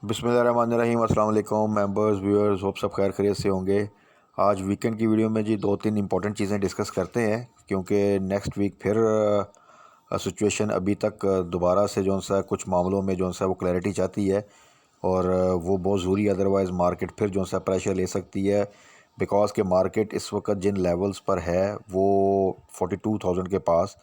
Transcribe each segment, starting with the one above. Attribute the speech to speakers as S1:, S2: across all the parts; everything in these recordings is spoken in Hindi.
S1: बिस्मिल्लाहिर्रहमानिर्रहीम। अस्सलाम वालेकुम मेंबर्स व्यूअर्स, होप सब खैर खैरियत से होंगे। आज वीकेंड की वीडियो में जी 2-3 इंपॉर्टेंट चीज़ें डिस्कस करते हैं क्योंकि नेक्स्ट वीक फिर सिचुएशन अभी तक दोबारा से जो सा कुछ मामलों में जो सा वो क्लैरिटी चाहती है और वो बहुत ज़रूरी है, अदरवाइज़ मार्केट फिर जो सा प्रेशर ले सकती है। बिकॉज के मार्केट इस वक्त जिन लेवल्स पर है वो 42,000 के पास,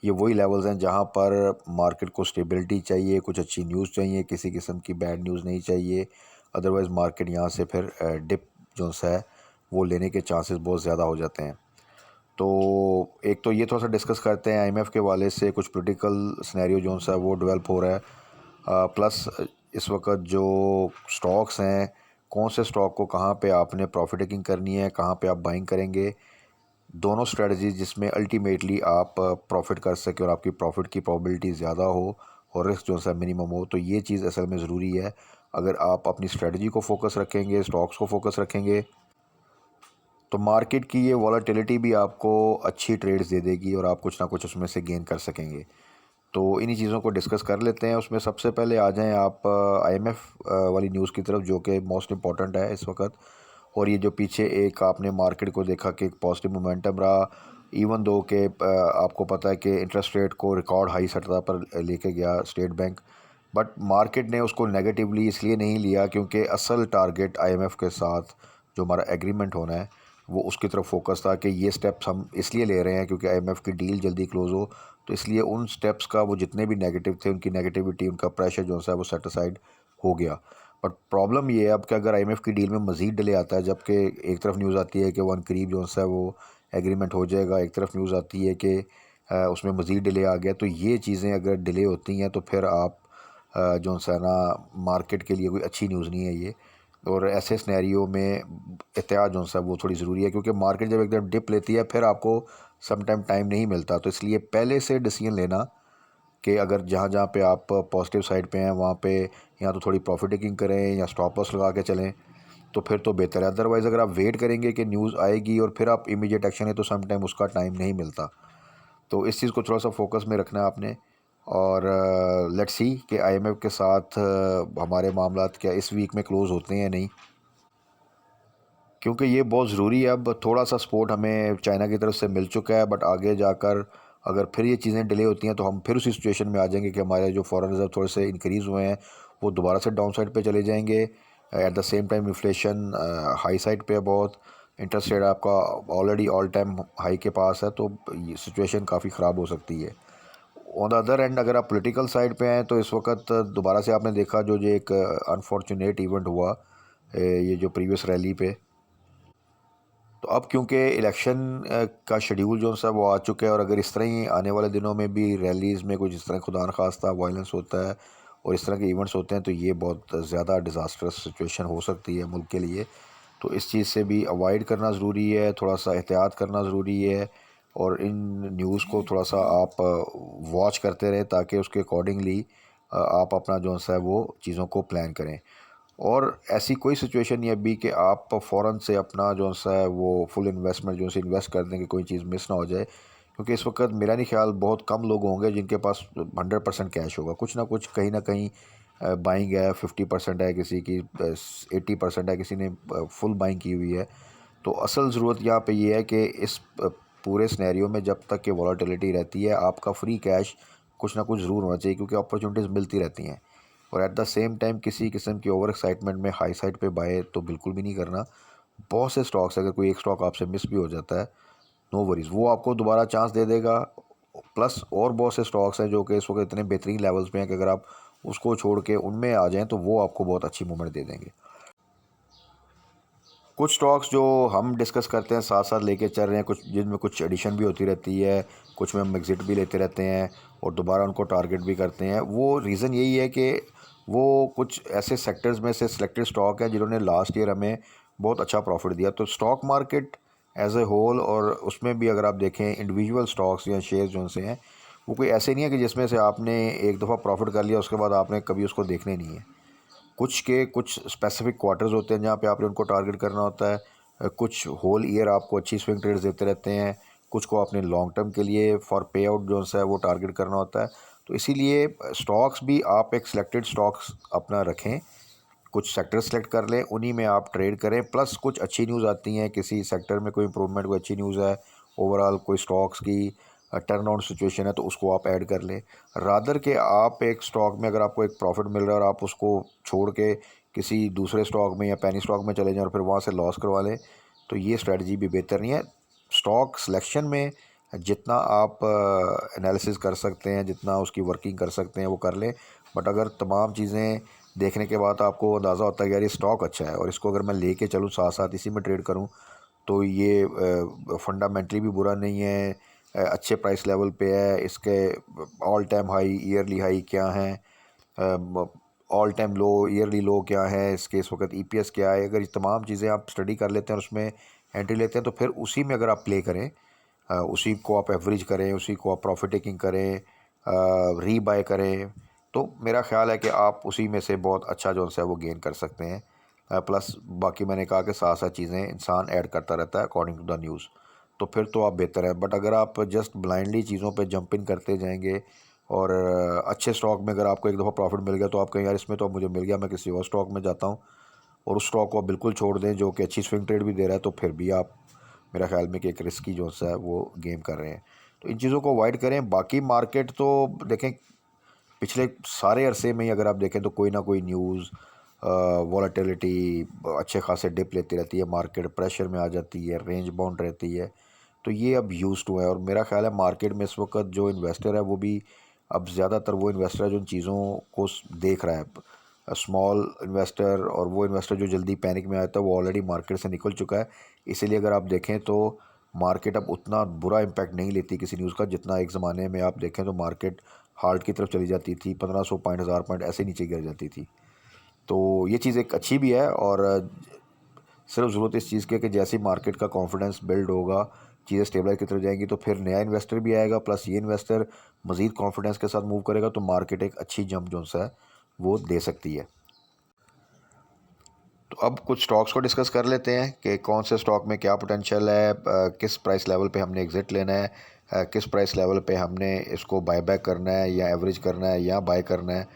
S1: ये वही लेवल्स हैं जहां पर मार्केट को स्टेबिलिटी चाहिए, कुछ अच्छी न्यूज़ चाहिए, किसी किस्म की बैड न्यूज़ नहीं चाहिए। अदरवाइज़ मार्केट यहां से फिर डिप जो सा है वो लेने के चांसेस बहुत ज़्यादा हो जाते हैं। तो एक तो ये थोड़ा सा डिस्कस करते हैं आईएमएफ के वाले से, कुछ पॉलिटिकल सिनेरियो जो सा वो डेवलप हो रहा है। प्लस इस वक्त जो स्टॉक्स हैं, कौन से स्टॉक को कहाँ पे आपने प्रॉफिट टेकिंग करनी है, कहाँ पे आप बाइंग करेंगे, दोनों स्ट्रेटजीज जिसमें अल्टीमेटली आप प्रॉफिट कर सके और आपकी प्रॉफिट की प्रोबेबिलिटी ज़्यादा हो और रिस्क जो सा मिनिमम हो। तो ये चीज़ असल में ज़रूरी है। अगर आप अपनी स्ट्रेटजी को फोकस रखेंगे, स्टॉक्स को फोकस रखेंगे, तो मार्केट की ये वॉलेटिलिटी भी आपको अच्छी ट्रेड्स दे देगी और आप कुछ ना कुछ उसमें से गेन कर सकेंगे। तो इन्हीं चीज़ों को डिस्कस कर लेते हैं। उसमें सबसे पहले आ जाएं आप आईएमएफ वाली न्यूज़ की तरफ, जो कि मोस्ट इम्पॉर्टेंट है इस वक्त। और ये जो पीछे एक आपने मार्केट को देखा कि एक पॉजिटिव मोमेंटम रहा, इवन दो के आपको पता है कि इंटरेस्ट रेट को रिकॉर्ड हाई सतह पर लेके गया स्टेट बैंक, बट मार्केट ने उसको नेगेटिवली इसलिए नहीं लिया क्योंकि असल टारगेट आईएमएफ के साथ जो हमारा एग्रीमेंट होना है वो उसकी तरफ फोकस था कि ये स्टेप्स हम इसलिए ले रहे हैं क्योंकि आईएमएफ की डील जल्दी क्लोज हो। तो इसलिए उन स्टेप्स का वो जितने भी नेगेटिव थे, उनकी नेगेटिविटी, उनका प्रेशर जो है वो सेट असाइड हो गया। बट प्रॉब्लम ये है अब कि अगर आईएमएफ की डील में मज़ीद डिले आता है, जबकि एक तरफ न्यूज़ आती है कि वन करीब जो है वो एग्रीमेंट हो जाएगा, एक तरफ न्यूज़ आती है कि उसमें मज़ीद डिले आ गया, तो ये चीज़ें अगर डिले होती हैं तो फिर आप जो है ना मार्केट के लिए कोई अच्छी न्यूज़ नहीं है ये। और ऐसे सिनेरियो में एहतियात जो है वो थोड़ी ज़रूरी है क्योंकि मार्केट जब एकदम डिप लेती है फिर आपको सम टाइम नहीं मिलता। तो इसलिए पहले से डिसीजन लेना कि अगर जहाँ जहाँ पे आप पॉजिटिव साइड पे हैं वहाँ पे या तो थोड़ी प्रॉफिट टेकिंग करें या स्टॉप लॉस लगा के चलें, तो फिर तो बेहतर है। अदरवाइज़ अगर आप वेट करेंगे कि न्यूज़ आएगी और फिर आप इमीडिएट एक्शन है तो सम टाइम उसका टाइम नहीं मिलता। तो इस चीज़ को थोड़ा सा फोकस में रखना है आपने। और लेट्स सी कि आईएमएफ के साथ हमारे मामलात क्या इस वीक में क्लोज़ होते हैं या नहीं, क्योंकि ये बहुत ज़रूरी है। अब थोड़ा सा सपोर्ट हमें चाइना की तरफ से मिल चुका है, बट आगे जाकर अगर फिर ये चीज़ें डिले होती हैं तो हम फिर उसी सिचुएशन में आ जाएंगे कि हमारे जो फॉरेन रिजर्व थोड़े से इंक्रीज़ हुए हैं वो दोबारा से डाउन साइड पे चले जाएंगे। Eight the same time inflation high side पे है बहुत, इंटरेस्ट रेट आपका ऑलरेडी ऑल टाइम हाई के पास है, तो ये सिचुएशन काफ़ी ख़राब हो सकती है। ऑन द अदर एंड अगर आप पॉलिटिकल साइड पे हैं तो इस वक्त दोबारा से आपने देखा जो जो एक अनफॉर्चुनेट इवेंट हुआ, ये जो प्रीवियस रैली पे। तो अब क्योंकि इलेक्शन का शेड्यूल जो सा वो आ चुका है और अगर इस तरह ही आने वाले दिनों में भी रैलीज़ में कुछ इस तरह खुदा न खास्ता वायलेंस होता है और इस तरह के इवेंट्स होते हैं तो ये बहुत ज़्यादा डिज़ास्टरस सिचुएशन हो सकती है मुल्क के लिए। तो इस चीज़ से भी अवॉइड करना ज़रूरी है, थोड़ा सा एहतियात करना ज़रूरी है और इन न्यूज़ को थोड़ा सा आप वॉच करते रहें ताकि उसके अकॉर्डिंगली आप अपना जो है वो चीज़ों को प्लान करें। और ऐसी कोई सिचुएशन नहीं है अभी कि आप फ़ौरन से अपना जो सा है वो फुल इन्वेस्टमेंट जो है इन्वेस्ट कर दें कि कोई चीज़ मिस ना हो जाए, क्योंकि इस वक्त मेरा नहीं ख्याल बहुत कम लोग होंगे जिनके पास 100% कैश होगा। कुछ ना कुछ कहीं ना कहीं बाइंग है, 50% है किसी की, 80% है किसी ने, फुल बाइंग की हुई है। तो असल ज़रूरत यहाँ पे ये है कि इस पूरे सिनेरियो में जब तक कि वॉलेटिलिटी रहती है आपका फ्री कैश कुछ ना कुछ ज़रूर होना चाहिए, क्योंकि अपॉर्चुनिटीज़ मिलती रहती हैं। और एट द सेम टाइम किसी किस्म की ओवर एक्साइटमेंट में हाई साइड पे बाय तो बिल्कुल भी नहीं करना। बहुत से स्टॉक्स, अगर कोई एक स्टॉक आपसे मिस भी हो जाता है, नो वरीज़, वो आपको दोबारा चांस दे देगा। प्लस और बहुत से स्टॉक्स हैं जो कि इस वक्त इतने बेहतरीन लेवल्स पे हैं कि अगर आप उसको छोड़ के उनमें आ जाएं तो वो आपको बहुत अच्छी मूवमेंट दे देंगे। कुछ स्टॉक्स जो हम डिस्कस करते हैं साथ साथ लेके चल रहे हैं, कुछ जिनमें कुछ एडिशन भी होती रहती है, कुछ में हम एग्ज़िट भी लेते रहते हैं और दोबारा उनको टारगेट भी करते हैं। वो रीज़न यही है कि वो कुछ ऐसे सेक्टर्स में से सिलेक्टेड स्टॉक हैं जिन्होंने लास्ट ईयर हमें बहुत अच्छा प्रॉफिट दिया। तो stock market as a whole, और उसमें भी अगर आप देखें इंडिविजुअल स्टॉक्स या शेयर्स जो से हैं, वो कोई ऐसे नहीं है कि जिसमें से आपने एक दफ़ा प्रॉफिट कर लिया उसके बाद आपने कभी उसको देखने नहीं है। कुछ स्पेसिफिक क्वार्टर्स होते हैं जहाँ पे आपने उनको टारगेट करना होता है। कुछ होल ईयर आपको अच्छी स्विंग ट्रेड्स देते रहते हैं, कुछ को आपने लॉन्ग टर्म के लिए फॉर पे आउट जो है वो टारगेट करना होता है। तो इसीलिए स्टॉक्स भी आप एक सिलेक्टेड स्टॉक्स अपना रखें कुछ सेक्टर सेलेक्ट कर लें, उन्हीं में आप ट्रेड करें। प्लस कुछ अच्छी न्यूज़ आती हैं, किसी सेक्टर में कोई इंप्रूवमेंट, कोई अच्छी न्यूज़ है, ओवरऑल कोई स्टॉक्स की टर्न अराउंड सिचुएशन है, तो उसको आप ऐड कर लें। रादर के आप एक स्टॉक में अगर आपको एक प्रॉफिट मिल रहा है और आप उसको छोड़ के किसी दूसरे स्टॉक में या पेनी स्टॉक में चले जाएं और फिर वहाँ से लॉस करवा लें, तो ये स्ट्रेटजी भी बेहतर नहीं है। स्टॉक सिलेक्शन में जितना आप एनालिसिस कर सकते हैं, जितना उसकी वर्किंग कर सकते हैं, वो कर लें। बट अगर तमाम चीज़ें देखने के बाद आपको अंदाज़ा होता है कि यार ये स्टॉक अच्छा है और इसको अगर मैं लेके चलूँ, साथ साथ इसी में ट्रेड करूँ, तो ये फंडामेंटली भी बुरा नहीं है, अच्छे प्राइस लेवल पे है, इसके all time high, yearly high क्या हैं, ऑल टाइम लो, ईयरली लो क्या है, इसके इस वक्त ईपीएस क्या है। अगर ये तमाम चीज़ें आप स्टडी कर लेते हैं और उसमें एंट्री लेते हैं, तो फिर उसी में अगर आप प्ले करें, उसी को आप एवरेज करें, उसी को आप प्रॉफिट टेकिंग करें, री बाय करें, तो मेरा ख्याल है कि आप उसी में से बहुत अच्छा जो है वो गेन कर सकते हैं। प्लस बाकी मैंने कहा कि साथ साथ चीज़ें इंसान ऐड करता रहता है अकॉर्डिंग टू द न्यूज़, तो फिर तो आप बेहतर है। बट अगर आप जस्ट ब्लाइंडली चीज़ों पे जंप इन करते जाएंगे और अच्छे स्टॉक में अगर आपको एक दफ़ा प्रॉफिट मिल गया, तो आप कहें यार इसमें तो अब मुझे मिल गया, मैं किसी और स्टॉक में जाता हूँ, और उस स्टॉक को आप बिल्कुल छोड़ दें जो कि अच्छी स्विंग ट्रेड भी दे रहा है, तो फिर भी आप मेरा ख्याल में कि एक रिस्की जो है वो गेम कर रहे हैं। तो इन चीज़ों को अवॉइड करें। बाकी मार्केट तो देखें, पिछले सारे अरसे में ही अगर आप देखें तो कोई ना कोई न्यूज़, वॉलेटिलिटी अच्छे खासे डिप लेती रहती है, मार्केट प्रेशर में आ जाती है, रेंज बाउंड रहती है, तो ये अब यूज़ टू है। और मेरा ख्याल है मार्केट में इस वक्त जो इन्वेस्टर है वो भी अब ज़्यादातर वो इन्वेस्टर है जो इन चीज़ों को देख रहा है। स्मॉल इन्वेस्टर और वो इन्वेस्टर जो जल्दी पैनिक में आता है, वो ऑलरेडी मार्केट से निकल चुका है। इसीलिए अगर आप देखें तो मार्केट अब उतना बुरा इम्पैक्ट नहीं लेती किसी न्यूज़ का, जितना एक ज़माने में आप देखें तो मार्केट हार्ट की तरफ चली जाती थी, 1500 पॉइंट, 1000 पॉइंट ऐसे नीचे गिर जाती थी। तो ये चीज़ एक अच्छी भी है, और सिर्फ ज़रूरत इस चीज़ की है कि जैसे ही मार्केट का कॉन्फिडेंस बिल्ड होगा, चीज़ें स्टेबलाइज की तरफ जाएंगी, तो फिर नया इन्वेस्टर भी आएगा, प्लस ये इन्वेस्टर मज़ीद कॉन्फिडेंस के साथ मूव करेगा, तो मार्केट एक अच्छी जंप जो है वो दे सकती है। तो अब कुछ स्टॉक्स को डिस्कस कर लेते हैं कि कौन से स्टॉक में क्या पोटेंशियल है, किस प्राइस लेवल पे हमने एग्ज़िट लेना है, किस प्राइस लेवल पे हमने इसको बाय बैक करना है या एवरेज करना है या बाय करना है,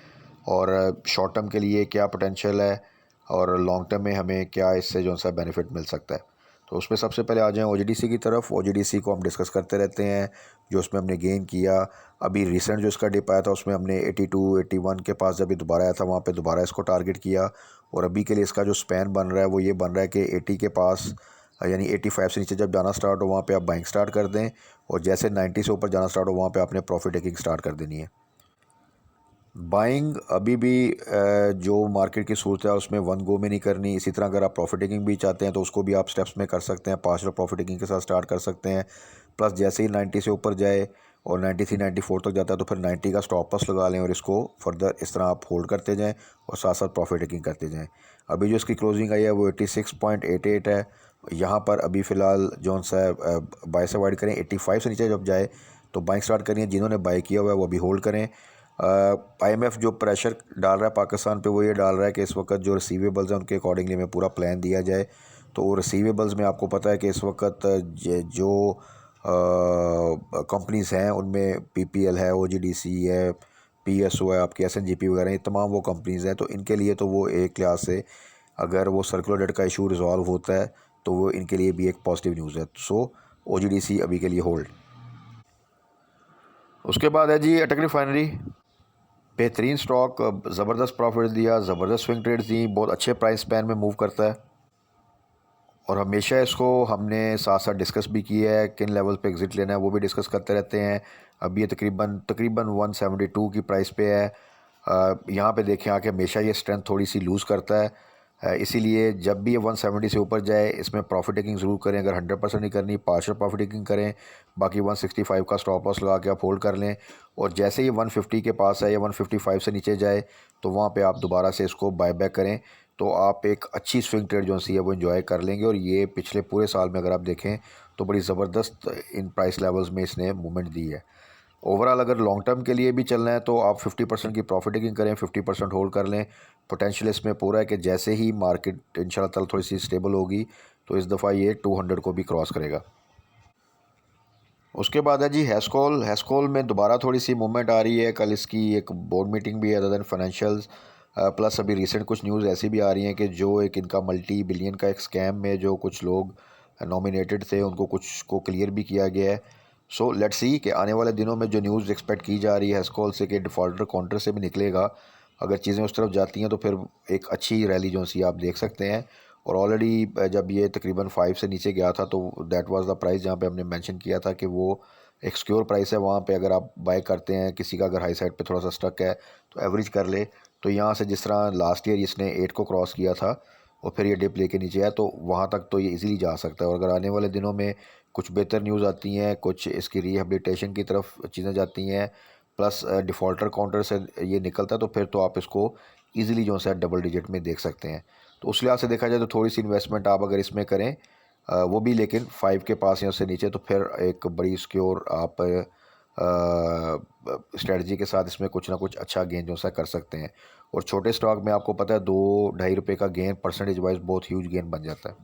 S1: और शॉर्ट टर्म के लिए क्या पोटेंशियल है, और लॉन्ग टर्म में हमें क्या इससे जो सा बेनिफिट मिल सकता है। तो उसमें सबसे पहले आ जाएं ओजीडीसी की तरफ। ओजीडीसी को हम डिस्कस करते रहते हैं, जो उसमें हमने गेन किया। अभी रिसेंट जो इसका डिप आया था उसमें हमने 82 81 के पास जब भी दोबारा आया था, वहाँ पे दोबारा इसको टारगेट किया, और अभी के लिए इसका जो स्पैन बन रहा है वो ये बन रहा है कि 80 के पास, यानी 85 से नीचे जब जाना स्टार्ट हो वहाँ पे आप बाइंग स्टार्ट कर दें, और जैसे 90 से ऊपर जाना स्टार्ट हो वहाँ पे आपने प्रॉफिट टेकिंग स्टार्ट कर देनी है। बाइंग अभी भी जो मार्केट की सूरत है उसमें वन गो में नहीं करनी। इसी तरह अगर आप प्रॉफिट टेकिंग भी चाहते हैं तो उसको भी आप स्टेप्स में कर सकते हैं, पार्शियल प्रॉफिट टेकिंग के साथ स्टार्ट कर सकते हैं। प्लस जैसे ही 90 से ऊपर जाए और 93 94 तक जाता है, तो फिर 90 का स्टॉप लॉस लगा लें और इसको फर्दर इस तरह आप होल्ड करते जाएं और साथ साथ प्रॉफिट टेकिंग करते जाएं। अभी जो इसकी क्लोजिंग आई है वो 86.88 है। यहाँ पर अभी फ़िलहाल जो सा बाय से अवॉइड करें, 85 से नीचे जब जाए तो बाइंग स्टार्ट करिए। जिन्होंने बाय किया हुआ है वो अभी होल्ड करें। आईएमएफ जो प्रेशर डाल रहा है पाकिस्तान पे, वो ये डाल रहा है कि इस वक्त जो रिसीवेबल्स हैं उनके अकॉर्डिंगली में पूरा प्लान दिया जाए। तो रिसीवेबल्स में आपको पता है कि इस वक्त जो कंपनीज़ हैं उनमें पीपीएल है, ओजीडीसी है, पीएसओ है, आपकी एसएनजीपी वगैरह, ये तमाम वो कंपनीज़ हैं। तो इनके लिए तो वो एक लिहाज से अगर वो सर्कुलर डेट का इशू रिजॉल्व होता है तो वो इनके लिए भी एक पॉजिटिव न्यूज़ है। सो ओजीडीसी अभी के लिए होल्ड। उसके बाद है जी अटक रिफाइनरी। बेहतरीन स्टॉक, ज़बरदस्त प्रॉफिट दिया, ज़बरदस्त स्विंग ट्रेड्स दी, बहुत अच्छे प्राइस स्पैन में मूव करता है, और हमेशा इसको हमने साथ साथ डिस्कस भी किया है, किन लेवल पे एग्ज़िट लेना है वो भी डिस्कस करते रहते हैं। अब ये तकरीबन तकरीबन 172 की प्राइस पे है। यहाँ पे देखें आके हमेशा ये स्ट्रेंथ थोड़ी सी लूज़ करता है, इसीलिए जब भी ये 170 से ऊपर जाए इसमें प्रॉफिट टेकिंग ज़रूर करें। अगर 100% नहीं करनी, पार्शियल प्रॉफिट टेकिंग करें, बाकी 165 का स्टॉप लॉस लगा के आप होल्ड कर लें। और जैसे ही 150 के पास है या 155 से नीचे जाए तो वहाँ पे आप दोबारा से इसको बाय बैक करें, तो आप एक अच्छी स्विंग ट्रेड जो सी है वो एंजॉय कर लेंगे। और ये पिछले पूरे साल में अगर आप देखें तो बड़ी ज़बरदस्त इन प्राइस लेवल्स में इसने मूवमेंट दी है। ओवरऑल अगर लॉन्ग टर्म के लिए भी चलना है तो आप 50% की प्रॉफिट टेकिंग करें, 50% होल्ड कर लें। पोटेंशियल इसमें पूरा है कि जैसे ही मार्केट इंशाल्लाह ताला थोड़ी सी स्टेबल होगी तो इस दफ़ा ये 200 को भी क्रॉस करेगा। उसके बाद है जी हैस्कोल। हैस्कोल में दोबारा थोड़ी सी मूवमेंट आ रही है। कल इसकी एक बोर्ड मीटिंग भी है अदर दैन फाइनेंशियल्स। प्लस अभी रिसेंट कुछ न्यूज़ ऐसी भी आ रही हैं कि जो एक इनका मल्टी बिलियन का एक स्कैम में जो कुछ लोग नॉमिनेटेड थे उनको कुछ को क्लियर भी किया गया है। सो लेट्स सी कि आने वाले दिनों में जो न्यूज़ एक्सपेक्ट की जा रही है हेस्कॉल से कि डिफ़ॉल्टर काउंटर से भी निकलेगा, अगर चीज़ें उस तरफ जाती हैं तो फिर एक अच्छी रैली जो सी आप देख सकते हैं। और ऑलरेडी जब ये तकरीबन 5 से नीचे गया था तो दैट वाज द प्राइस जहाँ पे हमने मेंशन किया था कि वो एक सिक्योर प्राइस है, वहाँ पे अगर आप बाय करते हैं, किसी का अगर हाई साइड पे थोड़ा सा स्टक है तो एवरेज कर ले। तो यहाँ से जिस तरह लास्ट ईयर इसने 8 को क्रॉस किया था और फिर ये डिप लेके नीचे आया, तो वहाँ तक तो ये इजीली जा सकता है। और अगर आने वाले दिनों में कुछ बेहतर न्यूज़ आती हैं, कुछ इसकी रिहेबिलिटेशन की तरफ चीज़ें जाती हैं, प्लस डिफ़ॉल्टर काउंटर से ये निकलता है, तो फिर तो आप इसको ईज़िली जो है डबल डिजिट में देख सकते हैं। तो उस लिहाज से देखा जाए तो थोड़ी सी इन्वेस्टमेंट आप अगर इसमें करें, वो भी लेकिन 5 के पास या उससे नीचे, तो फिर एक बड़ी सिक्योर आप स्ट्रेटजी के साथ इसमें कुछ ना कुछ अच्छा गेन जो सा कर सकते हैं। और छोटे स्टॉक में आपको पता है 2-2.5 रुपये का गेन परसेंटेज वाइज बहुत ह्यूज गेन बन जाता है।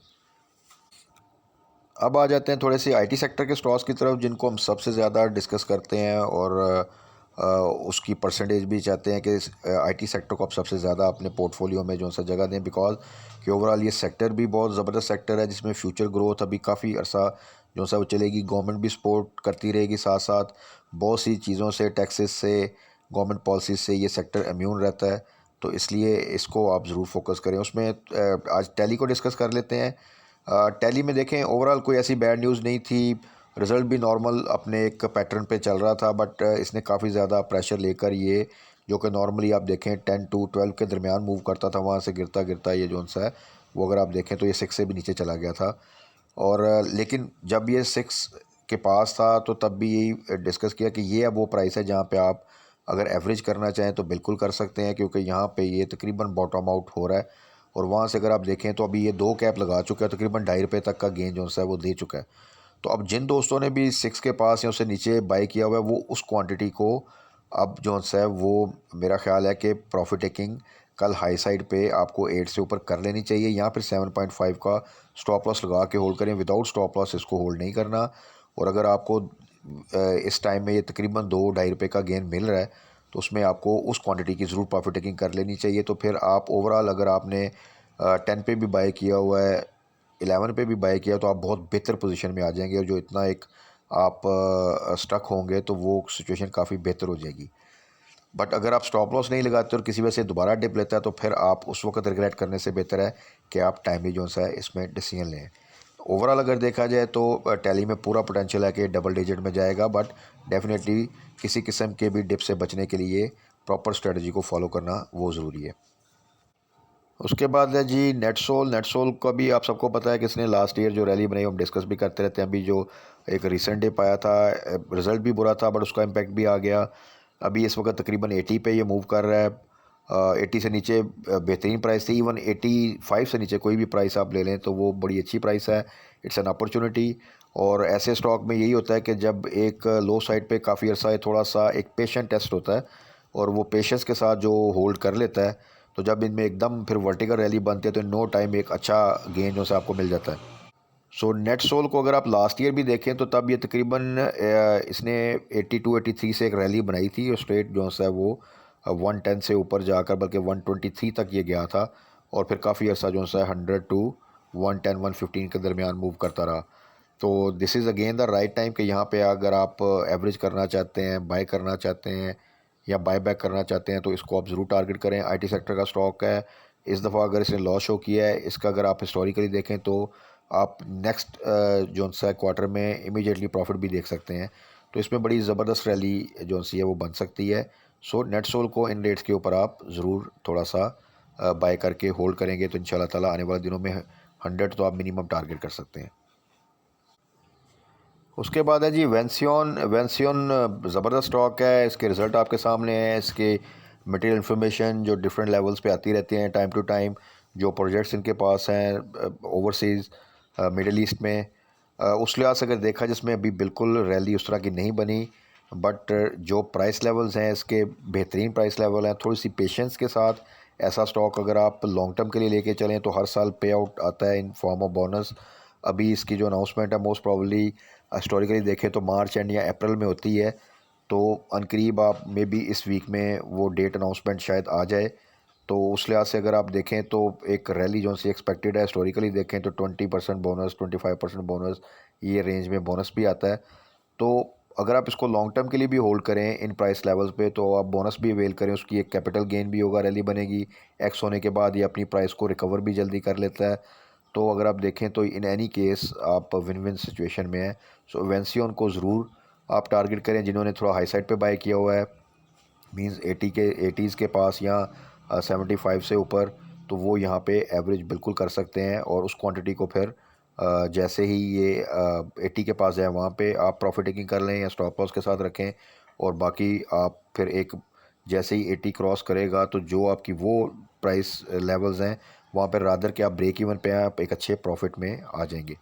S1: अब आ जाते हैं थोड़े से आईटी सेक्टर के स्टॉक्स की तरफ, जिनको हम सबसे ज़्यादा डिस्कस करते हैं और उसकी परसेंटेज भी चाहते हैं कि आईटी सेक्टर को आप सबसे ज़्यादा अपने पोर्टफोलियो में जो सा जगह दें, बिकॉज कि ओवरऑल ये सेक्टर भी बहुत ज़बरदस्त सेक्टर है जिसमें फ्यूचर ग्रोथ अभी काफ़ी अरसा जो सा वो चलेगी। गवर्नमेंट भी सपोर्ट करती रहेगी, साथ साथ बहुत सी चीज़ों से, टैक्सेस से, गवर्नमेंट पॉलिसीज से ये सेक्टर इम्यून रहता है। तो इसलिए इसको आप ज़रूर फोकस करें। उसमें आज टैली को डिस्कस कर लेते हैं। टैली में देखें ओवरऑल कोई ऐसी बैड न्यूज़ नहीं थी, रिज़ल्ट भी नॉर्मल अपने एक पैटर्न पे चल रहा था, बट इसने काफ़ी ज़्यादा प्रेशर लेकर ये जो कि नॉर्मली आप देखें 10 to 12 के दरमियान मूव करता था, वहाँ से गिरता गिरता ये जो सा है वो अगर आप देखें तो ये 6 से भी नीचे चला गया था। और लेकिन जब ये 6 के पास था तो तब भी यही डिस्कस किया कि ये अब वो प्राइस है जहाँ पे आप अगर एवरेज करना चाहें तो बिल्कुल कर सकते हैं, क्योंकि यहाँ पे ये तकरीबन बॉटम आउट हो रहा है। और वहाँ से अगर आप देखें तो अभी ये 2 कैप लगा चुका है, तकरीबन 2.5 रुपये तक का गेन जो है वो दे चुका है। तो अब जिन दोस्तों ने भी 6 के पास या उससे नीचे बाई किया हुआ है, वो उस क्वांटिटी को अब जो है वो मेरा ख्याल है कि प्रॉफिट टेकिंग कल हाई साइड पे आपको 8 से ऊपर कर लेनी चाहिए, या फिर 7.5 का स्टॉप लॉस लगा के होल्ड करें। विदाउट स्टॉप लॉस इसको होल्ड नहीं करना। और अगर आपको इस टाइम में ये तकरीबन 2-2.5 रुपये का गेन मिल रहा है तो उसमें आपको उस क्वांटिटी की ज़रूर प्रॉफिट टेकिंग कर लेनी चाहिए। तो फिर आप ओवरऑल अगर आपने 10 पे भी बाय किया हुआ है, 11 पे भी बाय किया, तो आप बहुत बेहतर पोजीशन में आ जाएंगे। और जो इतना एक आप स्टक होंगे तो वो सिचुएशन काफ़ी बेहतर हो जाएगी। बट अगर आप स्टॉप लॉस नहीं लगाते और किसी वजह से दोबारा डिप लेता है तो फिर आप उस वक्त रिग्रेट करने से बेहतर है कि आप टाइमली जो सा है इसमें डिसीजन लें। ओवरऑल अगर देखा जाए तो टैली में पूरा पोटेंशियल है कि डबल डिजिट में जाएगा, बट डेफिनेटली किसी किस्म के भी डिप से बचने के लिए प्रॉपर स्ट्रेटजी को फॉलो करना वो ज़रूरी है। उसके बाद है जी नेटसोल। नेटसोल का भी आप सबको पता है कि इसने लास्ट ईयर जो रैली बनाई हम डिस्कस भी करते रहते हैं। अभी जो एक रिसेंट डिप आया था, रिज़ल्ट भी बुरा था बट उसका इम्पैक्ट भी आ गया। अभी इस वक्त तकरीबन 80 पे ये मूव कर रहा है। 80 से नीचे बेहतरीन प्राइस थी, इवन 85 से नीचे कोई भी प्राइस आप ले लें तो वो बड़ी अच्छी प्राइस है। It's an opportunity. और ऐसे स्टॉक में यही होता है कि जब एक लो साइड पे काफ़ी अर्सा है, थोड़ा सा एक पेशेंट टेस्ट होता है और वो पेशेंस के साथ जो होल्ड कर लेता है, तो जब इनमें एकदम फिर वर्टिकल रैली बनती है तो नो टाइम एक अच्छा गेन जो है आपको मिल जाता है। सो नेट सोल को अगर आप लास्ट ईयर भी देखें तो तब ये तकरीबन इसने 82-83 से एक रैली बनाई थी और स्ट्रेट जो है वो 110 से ऊपर जाकर बल्कि 123 तक ये गया था। और फिर काफ़ी अर्सा जो है 100 to 110-115 के दरमियान मूव करता रहा। तो this is again the right time कि यहाँ पे अगर आप एवरेज करना चाहते हैं, बाय करना चाहते हैं या बाय बैक करना चाहते हैं, तो इसको आप ज़रूर टारगेट करें। आईटी सेक्टर का स्टॉक है। इस दफ़ा अगर इसने लॉस शो किया है, इसका अगर आप हिस्टोरिकली देखें तो आप नेक्स्ट जो सा क्वार्टर में इमीडिएटली प्रॉफिट भी देख सकते हैं। तो इसमें बड़ी ज़बरदस्त रैली जो सी है वो बन सकती है। सो नेट सोल को इन रेट्स के ऊपर आप ज़रूर थोड़ा सा बाय करके होल्ड करेंगे तो इंशाल्लाह ताला आने वाले दिनों में 100 तो आप मिनिमम टारगेट कर सकते हैं। उसके बाद है जी वेंसियन। वेंसियन ज़बरदस्त स्टॉक है। इसके रिज़ल्ट आपके सामने हैं। इसके मटेरियल इन्फॉर्मेशन जो डिफरेंट लेवल्स पे आती रहती हैं टाइम टू टाइम, जो प्रोजेक्ट्स इनके पास हैं ओवरसीज़ मिडल ईस्ट में, उस लिहाज से अगर देखा जिसमें अभी बिल्कुल रैली उस तरह की नहीं बनी, बट जो प्राइस लेवल्स हैं इसके बेहतरीन प्राइस लेवल हैं। थोड़ी सी पेशेंस के साथ ऐसा स्टॉक अगर आप लॉन्ग टर्म के लिए लेके चलें तो हर साल पे आउट आता है इन फॉर्म ऑफ बोनस। अभी इसकी जो अनाउंसमेंट है मोस्ट प्रॉब्ली हिस्टोरिकली देखें तो मार्च एंड या अप्रैल में होती है। तो अनकरीब आप मे बी इस वीक में वो डेट अनाउंसमेंट शायद आ जाए। तो उस लिहाज से अगर आप देखें तो एक रैली जो सी एक्सपेक्टेड है, हिस्टोरिकली देखें तो 20% बोनस, 25% बोनस, ये रेंज में बोनस भी आता है। तो अगर आप इसको लॉन्ग टर्म के लिए भी होल्ड करें इन प्राइस लेवल्स पे, तो आप बोनस भी अवेल करें, उसकी एक कैपिटल गेन भी होगा, रैली बनेगी, एक्स होने के बाद ये अपनी प्राइस को रिकवर भी जल्दी कर लेता है। तो अगर आप देखें तो इन एनी केस आप विन विन सिचुएशन में हैं। सो वेंसियन को ज़रूर आप टारगेट करें, जिन्होंने थोड़ा हाई साइड पे बाय किया हुआ है, मींस 80s के पास या 75 से ऊपर, तो वो यहाँ पे एवरेज बिल्कुल कर सकते हैं। और उस क्वांटिटी को फिर जैसे ही ये 80 के पास जाए वहाँ पे आप प्रॉफिट टेकिंग कर लें या स्टॉप लॉस के साथ रखें। और बाकी आप फिर एक जैसे ही 80 क्रॉस करेगा तो जो आपकी वो प्राइस लेवल्स हैं वहाँ पर रादर के आप ब्रेक इवन पे आप एक अच्छे प्रॉफिट में आ जाएंगे।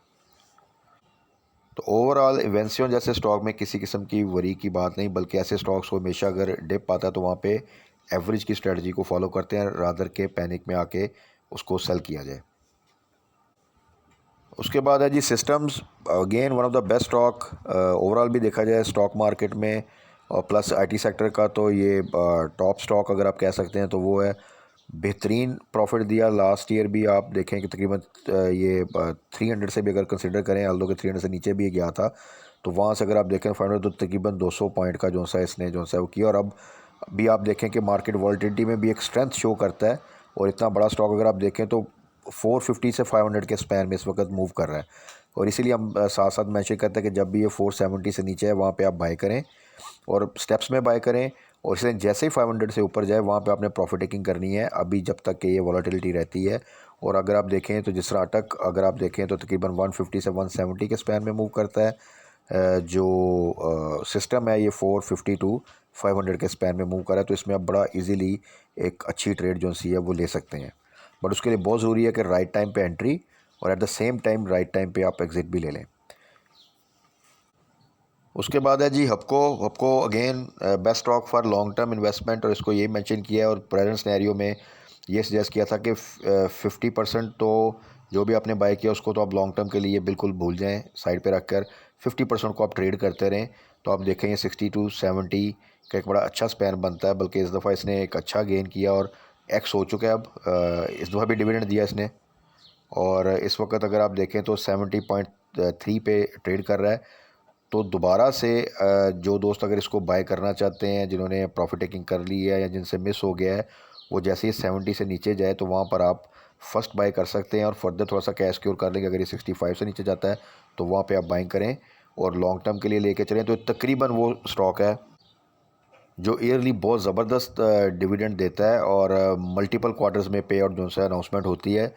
S1: तो ओवरऑल इवेंसियन जैसे स्टॉक में किसी किस्म की वरी की बात नहीं, बल्कि ऐसे स्टॉक्स को हमेशा अगर डिप आता है तो वहाँ पे एवरेज की स्ट्रेटजी को फॉलो करते हैं रादर के पैनिक में आके उसको सेल किया जाए। उसके बाद है जी systems, again one of the best stock overall भी देखा जाए स्टॉक मार्केट में, और प्लस आईटी सेक्टर का तो ये टॉप स्टॉक अगर आप कह सकते हैं तो वो है। बेहतरीन प्रॉफिट दिया लास्ट ईयर भी, आप देखें कि तकरीबन ये 300 से भी अगर कंसिडर करें, अल्दो के 300 से नीचे भी गया था, तो वहाँ से अगर आप देखें फाइनल तो तकरीबन 200 पॉइंट का जो सा इसने जो सा वो किया। और अब भी आप देखें कि मार्केट वॉलेटिलिटी में भी एक स्ट्रेंथ शो करता है, और इतना बड़ा स्टॉक अगर आप देखें तो 450 से 500 के स्पैन में इस वक्त मूव कर रहा है। और इसीलिए हम साथ साथ मेंशन करते हैं कि जब भी ये 470 से नीचे है वहाँ पे आप बाय करें और स्टेप्स में बाय करें, और इसलिए जैसे ही 500 से ऊपर जाए वहाँ पे आपने प्रॉफिट टेकिंग करनी है अभी जब तक कि ये वॉलेटिलिटी रहती है। और अगर आप देखें तो जिस तरह अटक अगर आप देखें तो तकरीबन 150 से 170 के स्पैन में मूव करता है। जो सिस्टम है ये 450 टू 500 के स्पैन में मूव कर रहा है, तो इसमें आप बड़ा इजीली एक अच्छी ट्रेड जो सी है वो ले सकते हैं। बट उसके लिए बहुत ज़रूरी है कि राइट टाइम पे एंट्री और at the same time right time पे आप एग्ज़िट भी ले लें। उसके बाद है जी हपको। हपको again best stock for long term investment, और इसको ये मेंशन किया है और प्रेजेंट सिनेरियो में ये सजेस्ट किया था कि 50% तो जो भी आपने बाय किया उसको तो आप लॉन्ग टर्म के लिए बिल्कुल भूल जाएं, साइड पे रखकर 50% को आप ट्रेड करते रहें। तो आप देखेंगे 60 टू 70 का एक बड़ा अच्छा स्पैन बनता है, बल्कि इस दफ़ा इसने एक अच्छा गेन किया और एक्स हो चुका है अब। इस दफ़ा भी डिविडेंड दिया इसने, और इस वक्त अगर आप देखें तो 70.3 पे ट्रेड कर रहा है। तो दोबारा से जो दोस्त अगर इसको बाय करना चाहते हैं, जिन्होंने प्रॉफिट टेकिंग कर ली है या जिनसे मिस हो गया है, वो जैसे ही 70 से नीचे जाए तो वहाँ पर आप फर्स्ट बाय कर सकते हैं और फर्दर थोड़ा सा कैश क्योर कर लेंगे। अगर ये 65 से नीचे जाता है तो वहाँ पे आप बाइंग करें और लॉन्ग टर्म के लिए लेके चलें। तो तकरीबन वो स्टॉक है जो ईयरली बहुत ज़बरदस्त डिविडेंड देता है और मल्टीपल क्वार्टर्स में पे आउट जो है अनाउंसमेंट होती है।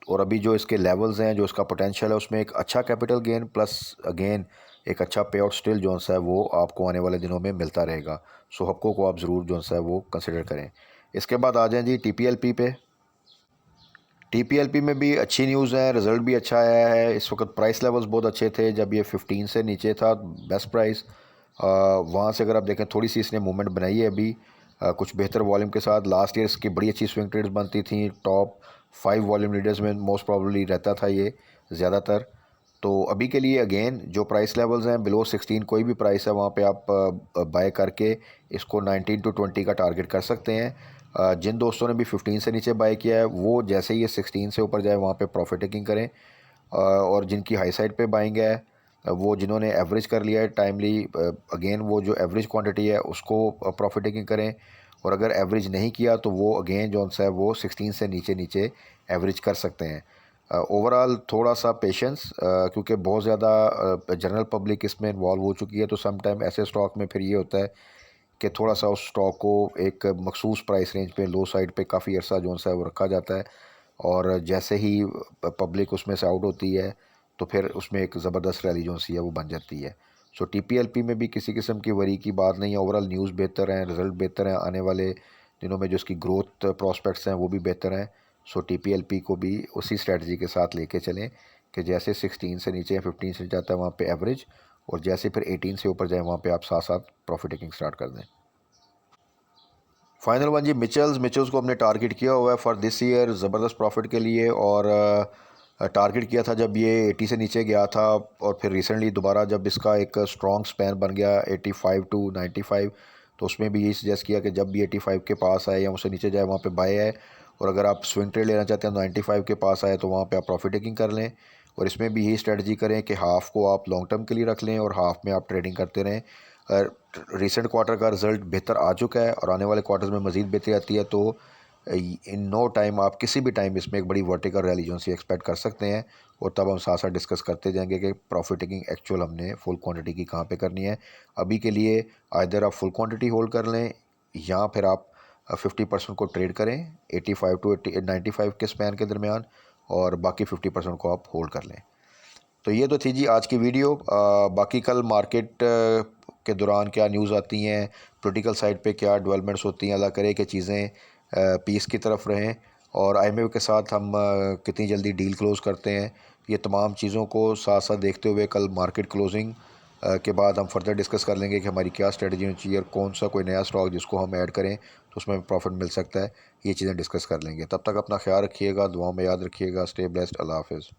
S1: और अभी जो इसके लेवल्स हैं, जो इसका पोटेंशियल है, उसमें एक अच्छा कैपिटल गेन प्लस अगेन एक अच्छा पे आउट स्टिल जो है वो आपको आने वाले दिनों में मिलता रहेगा। सो हपको को आप ज़रूर जो है वो कंसिडर करें। इसके बाद आ जाएं जी टीपीएलपी पे। टीपीएलपी में भी अच्छी न्यूज़ है, रिज़ल्ट भी अच्छा आया है। इस वक्त प्राइस लेवल्स बहुत अच्छे थे जब ये 15 से नीचे था बेस्ट प्राइस। वहाँ से अगर आप देखें थोड़ी सी इसने मूवमेंट बनाई है अभी, कुछ बेहतर वॉल्यूम के साथ। लास्ट ईयर इसकी बड़ी अच्छी स्विंग ट्रेड्स बनती थी, टॉप 5 वॉल्यूम लीडर्स में मोस्ट प्रॉब्ली रहता था ये ज़्यादातर। तो अभी के लिए अगेन जो प्राइस लेवल्स हैं बिलो 16 कोई भी प्राइस है वहाँ पे आप बाय करके इसको 19 टू 20 का टारगेट कर सकते हैं। जिन दोस्तों ने भी 15 से नीचे बाय किया है वो जैसे ही ये 16 से ऊपर जाए वहाँ पे प्रॉफिट टेकिंग करें। और जिनकी हाई साइड पे बाइंग है, वो जिन्होंने एवरेज कर लिया है टाइमली, अगेन वो जो एवरेज क्वांटिटी है उसको प्रॉफिट टेकिंग करें। और अगर एवरेज नहीं किया तो वो अगेन जो है वो 16 से नीचे नीचे एवरेज कर सकते हैं। ओवरऑल थोड़ा सा पेशेंस, क्योंकि बहुत ज़्यादा जनरल पब्लिक इसमें इन्वॉल्व हो चुकी है, तो सम टाइम ऐसे स्टॉक में फिर ये होता है कि थोड़ा सा उस स्टॉक को एक मखसूस प्राइस रेंज पे लो साइड पे काफ़ी अर्सा जो है वो रखा जाता है, और जैसे ही पब्लिक उसमें से आउट होती है तो फिर उसमें एक ज़बरदस्त रैली जो सी है वो बन जाती है। सो टीपीएलपी में भी किसी किस्म की वरी की बात नहीं है। ओवरऑल न्यूज़ बेहतर हैं, रिज़ल्ट बेहतर हैं, आने वाले दिनों में जो इसकी ग्रोथ प्रॉस्पेक्ट्स हैं वो भी बेहतर हैं। सो टीपीएलपी को भी उसी स्ट्रेटजी के साथ लेके चलें कि जैसे 16 से नीचे या 15 से जाता है वहाँ पे एवरेज, और जैसे फिर 18 से ऊपर जाए वहाँ पे आप साथ साथ प्रॉफिट टेकिंग स्टार्ट कर दें। फाइनल वन जी मिचेल्स को हमने टारगेट किया हुआ है फॉर दिस ईयर ज़बरदस्त प्रॉफिट के लिए, और टारगेट किया था जब ये 80 से नीचे गया था, और फिर रिसेंटली दोबारा जब इसका एक स्ट्रॉन्ग स्पैन बन गया 85 टू 95, तो उसमें भी यही सजेस्ट किया कि जब भी 85 के पास आए या उससे नीचे जाए वहाँ पे बाय है, और अगर आप स्विंग ट्रेड लेना चाहते हैं 95 के पास आए तो वहाँ पे आप प्रॉफिट टेकिंग कर लें। और इसमें भी यही स्ट्रेटजी करें कि हाफ़ को आप लॉन्ग टर्म के लिए रख लें और हाफ़ में आप ट्रेडिंग करते रहें। रिसेंट क्वार्टर का रिज़ल्ट बेहतर आ चुका है और आने वाले क्वार्टर्स में मज़ीद बेहतरी आती है, तो इन नो टाइम आप किसी भी टाइम इसमें एक बड़ी वर्टिकल रैली जो सी एक्सपेक्ट कर सकते हैं। और तब हम साथ साथ डिस्कस करते जाएंगे कि प्रॉफिट टेकिंग एक्चुअल हमने फुल क्वांटिटी की कहाँ पे करनी है। अभी के लिए आइदर आप फुल क्वांटिटी होल्ड कर लें या फिर आप 50% को ट्रेड करें 85 टू 95 के स्पैन के दरमियान, और बाकी 50% को आप होल्ड कर लें। तो ये तो थी जी आज की वीडियो। बाकी कल मार्केट के दौरान क्या न्यूज़ आती हैं, पॉलिटिकल साइड पे क्या डेवलपमेंट्स होती हैं, अल्लाह करे कि चीज़ें पीस की तरफ रहें, और IMF के साथ हम कितनी जल्दी डील क्लोज़ करते हैं। ये तमाम चीज़ों को साथ साथ देखते हुए कल मार्केट क्लोजिंग के बाद हम फर्दर डिस्कस कर लेंगे कि हमारी क्या स्ट्रेटजी होनी चाहिए और कौन सा कोई नया स्टॉक जिसको हम ऐड करें तो उसमें प्रॉफिट मिल सकता है। ये चीज़ें डिस्कस कर लेंगे। तब तक अपना ख्याल रखिएगा, दुआ में याद रखिएगा। Stay blessed. अल्लाह हाफ़िज़।